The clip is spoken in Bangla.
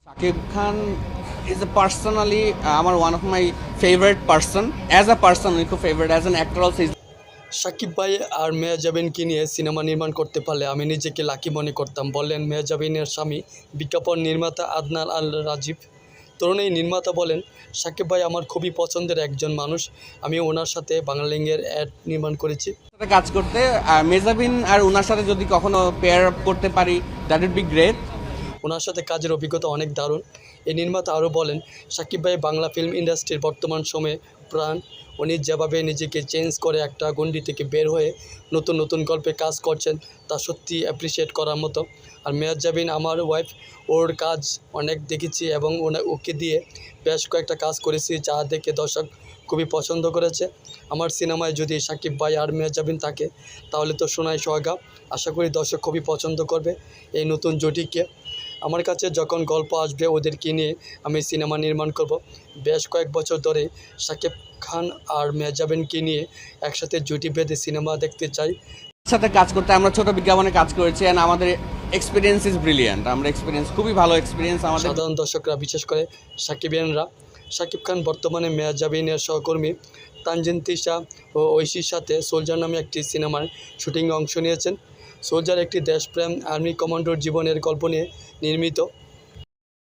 Shakib Khan is a personally আমার one of my favorite person. As a person, উনি খুব favorite. As an actor also, Shakib ভাই আর মেহজাবিনকে নিয়ে সিনেমা নির্মাণ করতে পারলে আমি নিজেকে লাকি মনে করতাম, বললেন মেহজাবিনের স্বামী বিজ্ঞাপন নির্মাতা আদনান আল রাজীব। তরুণ এই নির্মাতা বলেন, সাকিব ভাই আমার খুবই পছন্দের একজন মানুষ। আমি ওনার সাথে বাংলালিংকের অ্যাড নির্মাণ করেছি। সাথে কাজ করতে মেজাবিন আর উনার সাথে যদি কখনো পেয়ার আপ করতে পারি, দ্যাট উড বি গ্রেট। ওনার সাথে কাজের অভিজ্ঞতা অনেক দারুণ। এই নির্মাতা আরও বলেন, সাকিব ভাই বাংলা ফিল্ম ইন্ডাস্ট্রির বর্তমান সময়ে প্রাণ। উনি যেভাবে নিজেকে চেঞ্জ করে একটা গণ্ডি থেকে বের হয়ে নতুন নতুন গল্পে কাজ করছেন, তা সত্যি অ্যাপ্রিসিয়েট করার মতো। আর মেহজাবিন আমার ওয়াইফ, ওর কাজ অনেক দেখেছি এবং ওকে দিয়ে বেশ কয়েকটা কাজ করেছি, যা দেখে দর্শক খুবই পছন্দ করেছে। আমার সিনেমায় যদি সাকিব ভাই আর মেহজাবিন থাকে তাহলে তো সোনায় সোহাগা। আশা করি দর্শক খুবই পছন্দ করবে এই নতুন জুটিকে। আমার কাছে যখন গল্প আসবে ওদেরকে নিয়ে আমি সিনেমা নির্মাণ করব। বেশ কয়েক বছর ধরে সাকিব খান আর মেহজাবিনকে নিয়ে একসাথে জুটি বেঁধে সিনেমা দেখতে চাই। সাথে কাজ করতে আমরা ছোট বিজ্ঞাপনে কাজ করেছি, and আমাদের এক্সপিরিয়েন্স ইজ ব্রিলিয়ান্ট। আমরা এক্সপিরিয়েন্স খুবই ভালো এক্সপিরিয়েন্স আমাদের। সাধারণ দর্শকরা, বিশেষ করে সাকিবিয়ানরা। সাকিব খান বর্তমানে মেহজাবিনের সহকর্মী তানজিন তিশা ও ঐশীর সাথে সোলজার নামে একটি সিনেমার শুটিংয়ে অংশ নিয়েছেন। সোলজার একটি দেশপ্রেম আর্মি কমান্ডোর জীবনের গল্প নিয়ে নির্মিত।